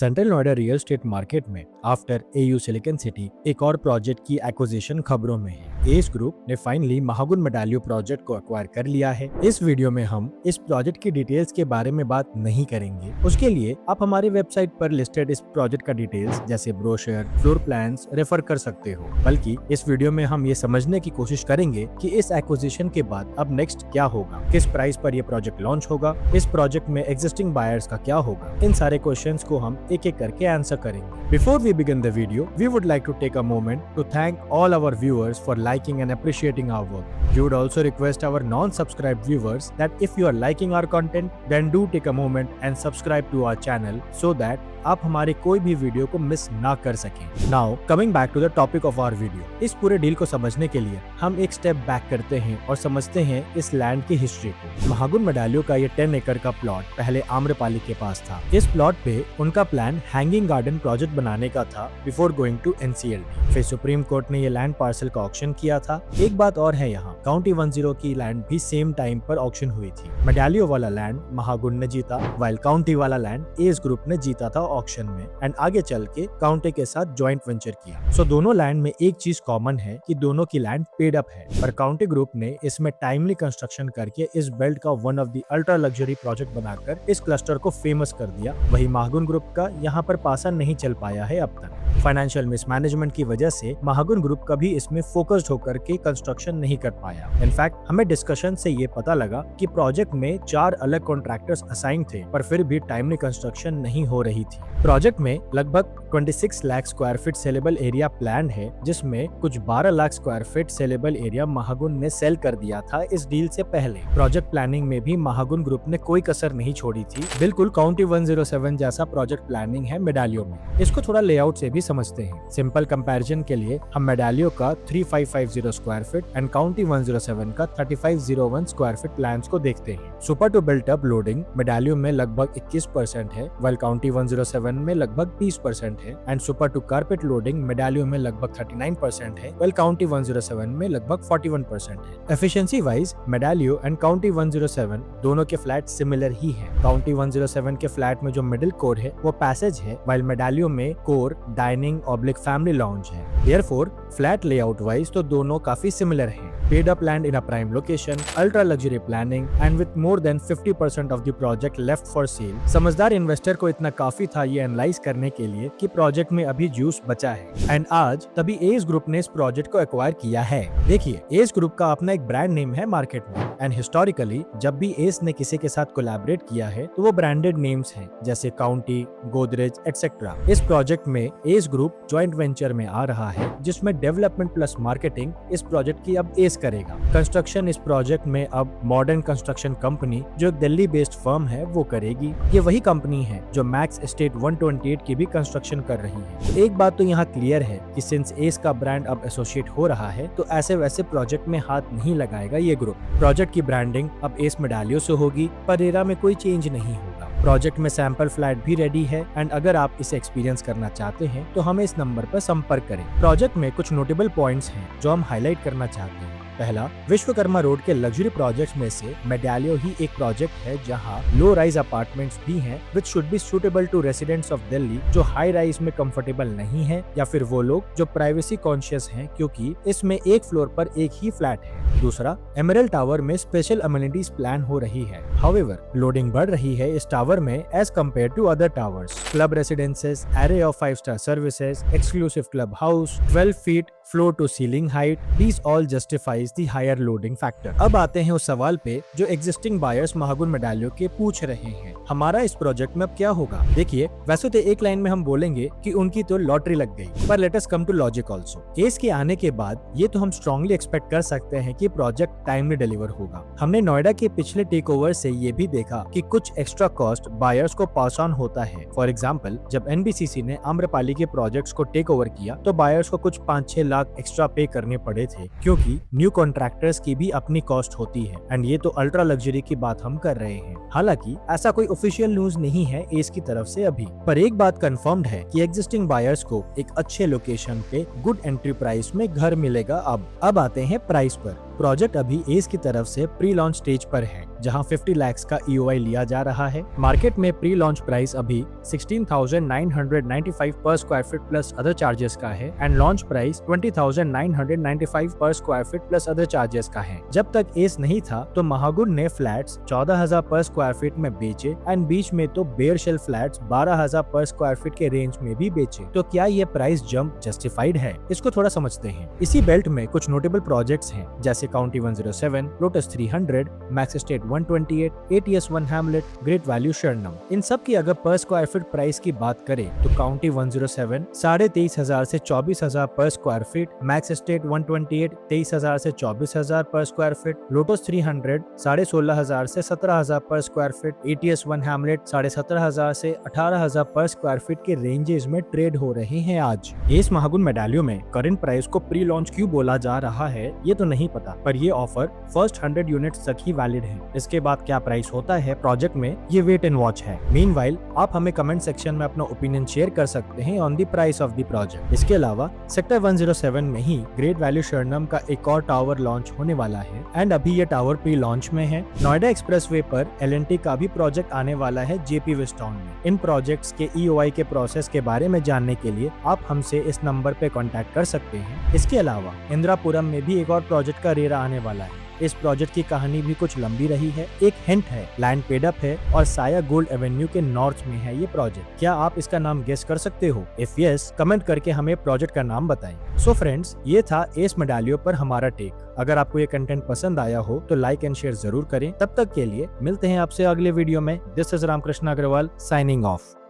Central Noida real estate market में after AU silicon city एक और प्रोजेक्ट की एक्विजिशन खबरों में है। एस ग्रुप ने फाइनली महागुन मेडालियो प्रोजेक्ट को एक्वायर कर लिया है। इस वीडियो में हम इस प्रोजेक्ट की डिटेल्स के बारे में बात नहीं करेंगे। उसके लिए आप हमारे वेबसाइट पर लिस्टेड इस प्रोजेक्ट का डिटेल्स जैसे ब्रोशर, फ्लोर प्लान्स रेफर कर सकते हो। बल्कि इस वीडियो में हम ये समझने की कोशिश करेंगे कि इस एक्विजिशन के बाद अब नेक्स्ट क्या होगा, किस प्राइस पर यह प्रोजेक्ट लॉन्च होगा, इस प्रोजेक्ट में एग्जिस्टिंग बायर्स का क्या होगा। इन सारे क्वेश्चंस को हम एक एक करके आंसर करेंगे। Before we begin the video, we would like to take a moment to thank all our viewers for liking and appreciating our work. We would also request our non-subscribed viewers that if you are liking our content, then do take a moment and subscribe to our channel so that आप हमारे कोई भी video को miss ना कर सकें। Now coming back to the topic of our video, इस पूरे डील को समझने के लिए हम एक स्टेप बैक करते हैं और समझते हैं इस लैंड की हिस्ट्री को। महागुन मेडालियो का ये 10 एकड़ का प्लॉट पहले आम्रपाली के पास था। इस प्लॉट पे उनका प्लान हैंगिंग गार्डन प्रोजेक्ट बनाने का था बिफोर गोइंग टू NCLT। फिर सुप्रीम कोर्ट ने ये लैंड पार्सल का ऑक्शन किया था। एक बात और है, यहाँ काउंटी 10 की लैंड भी सेम टाइम पर ऑक्शन हुई थी। मेडालियो वाला लैंड महागुन ने जीता, वाइल काउंटी वाला लैंड एस ग्रुप ने जीता था ऑक्शन में एंड आगे चल के काउंटी के साथ जॉइंट वेंचर किया। सो दोनों लैंड में एक चीज कॉमन है कि दोनों की लैंड पेड अप है, पर काउंटी ग्रुप ने इसमें टाइमली कंस्ट्रक्शन करके इस बेल्ट का one of the ultra luxury project बनाकर इस क्लस्टर को फेमस कर दिया। वही महागुन ग्रुप का यहाँ पर पासा नहीं चल पाया है अब तक। फाइनेंशियल मिसमैनेजमेंट की वजह से महागुन ग्रुप कभी इसमें फोकस्ड होकर के कंस्ट्रक्शन नहीं कर पाया। इनफैक्ट हमें डिस्कशन से ये पता लगा कि प्रोजेक्ट में 4 अलग कॉन्ट्रैक्टर्स असाइन थे, पर फिर भी टाइमली कंस्ट्रक्शन नहीं हो रही थी। प्रोजेक्ट में लगभग 26 lakh square feet saleable area plan है, जिसमें कुछ 12 lakh square feet saleable area Mahagun ने सेल कर दिया था इस डील से पहले। प्रोजेक्ट प्लानिंग में भी महागुन ग्रुप ने कोई कसर नहीं छोड़ी थी। बिल्कुल काउंटी 107 जैसा प्रोजेक्ट प्लानिंग है मेडालियो में। इसको थोड़ा लेआउट से भी समझते हैं। सिंपल कंपैरिजन के लिए हम मेडालियो का 3550 स्क्वायर फीट एंड काउंटी 107 का 3501 स्क्वायर फीट प्लान्स को देखते हैं। Super two built up loading मेडालियो में लगभग 21% है, वाइल काउंटी 107 में लगभग 20% है and super two carpet loading मेडालियो में लगभग 39% है, वाइल काउंटी 107 में लगभग 41% है। एफिशिएंसी वाइज मेडालियो एंड काउंटी 107 दोनों के फ्लैट सिमिलर ही हैं। काउंटी 107 के फ्लैट में जो मिडिल कोर है वो पैसेज है, वाइल मेडालियो में core dining oblique family lounge है। देयरफॉर फ्लैट लेआउट वाइज तो दोनों काफी सिमिलर हैं। Paid up land in a prime location, ultra luxury planning and with more than 50% of the project left for sale। समझदार investor को इतना काफी था ये एनालाइज करने के लिए कि प्रोजेक्ट में अभी जूस बचा है एंड आज तभी एस ग्रुप ने इस प्रोजेक्ट को एक्वायर किया है। देखिए, एस ग्रुप का अपना एक ब्रांड नेम है मार्केट में एंड हिस्टोरिकली जब भी एस ने किसी के साथ कोलैबोरेट किया है तो वो ब्रांडेड नेम्स हैं जैसे काउंटी, गोदरेज एटसेट्रा। इस प्रोजेक्ट में एस ग्रुप जॉइंट वेंचर में आ रहा है, जिसमें डेवलपमेंट प्लस मार्केटिंग इस प्रोजेक्ट की अब एस करेगा। कंस्ट्रक्शन इस प्रोजेक्ट में अब मॉडर्न कंस्ट्रक्शन कंपनी जो एक दिल्ली बेस्ड फर्म है वो करेगी। ये वही कंपनी है जो मैक्स एस्टेट 128 की भी कंस्ट्रक्शन कर रही है। एक बात तो यहाँ क्लियर है कि सिंस एस का ब्रांड अब एसोसिएट हो रहा है तो ऐसे वैसे प्रोजेक्ट में हाथ नहीं लगाएगा ये ग्रुप। प्रोजेक्ट की ब्रांडिंग अब एस मेडालियो से होगी, पर रेरा में कोई चेंज नहीं होगा। प्रोजेक्ट में सैंपल फ्लैट भी रेडी है एंड अगर आप इसे एक्सपीरियंस करना चाहते हैं तो हमें इस नंबर पर संपर्क करें। प्रोजेक्ट में कुछ नोटेबल पॉइंट्स हैं जो हम हाईलाइट करना चाहते हैं। पहला, विश्वकर्मा रोड के लग्जरी प्रोजेक्ट्स में से मेडालियो ही एक प्रोजेक्ट है जहां लो राइज अपार्टमेंट्स भी हैं which should be suitable to residents of Delhi जो हाई राइज में कंफर्टेबल नहीं है या फिर वो लोग जो प्राइवेसी कॉन्शियस हैं, क्योंकि इसमें एक फ्लोर पर एक ही फ्लैट है। दूसरा, एमरल्ड टावर में स्पेशल अमेनिटीज प्लान हो रही है। हाउएवर लोडिंग बढ़ रही है इस टावर में as compared to other towers. Club residences, array of five star services, exclusive club house, 12 feet floor to ceiling height, these all justifies the higher loading factor। अब आते हैं उस सवाल पे जो एग्जिस्टिंग बायर्स महागुन मेडालियो के पूछ रहे हैं, हमारा इस प्रोजेक्ट में अब क्या होगा। देखिए, वैसे तो एक लाइन में हम बोलेंगे कि उनकी तो लॉटरी लग गई, पर let us come to logic also. एस के आने के बाद ये तो हम स्ट्रांगली एक्सपेक्ट कर सकते हैं कि प्रोजेक्ट टाइमली डिलीवर होगा। हमने नोएडा के पिछले टेक ओवर से ये भी देखा कि कुछ एक्स्ट्रा कॉस्ट बायर्स को पास ऑन होता है। फॉर एग्जाम्पल, जब NBCC ने आम्रपाली के प्रोजेक्ट्स को टेक ओवर किया तो बायर्स को कुछ 5-6 लाख एक्स्ट्रा पे करने पड़े थे, क्योंकि न्यू कॉन्ट्रैक्टर्स की भी अपनी कॉस्ट होती है एंड ये तो अल्ट्रा लग्जरी की बात हम कर रहे हैं। हालांकि ऐसा कोई ऑफिशियल न्यूज नहीं है एस की तरफ से अभी, पर एक बात कंफर्म्ड है कि एग्जिस्टिंग बायर्स को एक अच्छे लोकेशन पे गुड एंट्री प्राइस में घर मिलेगा। अब आते हैं प्राइस पर। प्रोजेक्ट अभी एस की तरफ से प्री लॉन्च स्टेज पर है, जहां 50 लाख का EOI लिया जा रहा है। मार्केट में प्री लॉन्च प्राइस अभी 16,995 पर square feet plus other charges का है एंड लॉन्च प्राइस 20,995 पर square feet plus other charges का है। जब तक एस नहीं था तो महागुन ने फ्लैट्स 14,000 पर स्क्वायर फीट में बेचे एंड बीच में तो बेयर शेल फ्लैट्स 12,000 पर स्क्वायर फीट के रेंज में भी बेचे। तो क्या ये प्राइस जंप जस्टिफाइड है? इसको थोड़ा समझते हैं। इसी बेल्ट में कुछ नोटेबल प्रोजेक्ट्स हैं, जैसे county 107, lotus 300, max estate 128, ATS 1 Hamlet, great value शरणम। इन सब की अगर पर स्क्वायर फीट प्राइस की बात करें तो काउंटी 107 23,500 से 24,000 पर स्क्वायर फीट, मैक्स एस्टेट 128 23,000 से 24,000 पर स्क्वायर फीट, लोटस 300 16,500 से 17,000 पर स्क्वायर फीट, ATS 1 हैमलेट 17,500 से 18,000 पर स्क्वायर फीट के रेंजेस में ट्रेड हो रहे हैं आज। एस महागुन मेडालियो में करंट प्राइस को प्री लॉन्च क्यों बोला जा रहा है ये तो नहीं पता, पर ये ऑफर फर्स्ट 100 यूनिट्स तक ही वैलिड है। इसके बाद क्या प्राइस होता है प्रोजेक्ट में, ये वेट एंड वॉच है। मीनवाइल आप हमें कमेंट सेक्शन में अपना ओपिनियन शेयर कर सकते हैं on the price of the project. इसके अलावा सेक्टर 107 में ही ग्रेट वैल्यू शरणम का एक और टावर लॉन्च होने वाला है एंड अभी ये टावर प्री लॉन्च में है। नोएडा एक्सप्रेसवे पर L&T का भी प्रोजेक्ट आने वाला है JP वेस्टटाउन में। इन प्रोजेक्ट्स के EOI के प्रोसेस के बारे में जानने के लिए आप हमसे इस नंबर पे कांटेक्ट कर सकते हैं। इसके अलावा इंदिरापुरम में भी एक और प्रोजेक्ट का रेरा आने वाला है। इस प्रोजेक्ट की कहानी भी कुछ लंबी रही है। एक हिंट है, लैंड पेड अप है और साया गोल्ड एवेन्यू के नॉर्थ में है ये प्रोजेक्ट। क्या आप इसका नाम गेस कर सकते हो? इफ यस, कमेंट करके हमें प्रोजेक्ट का नाम बताएं। सो फ्रेंड्स, ये था एस मेडालियो पर हमारा टेक। अगर आपको ये कंटेंट पसंद आया हो तो लाइक एंड शेयर जरूर करें। तब तक के लिए मिलते हैं आपसे अगले वीडियो में। This is Ramkrishna Agrawal signing of.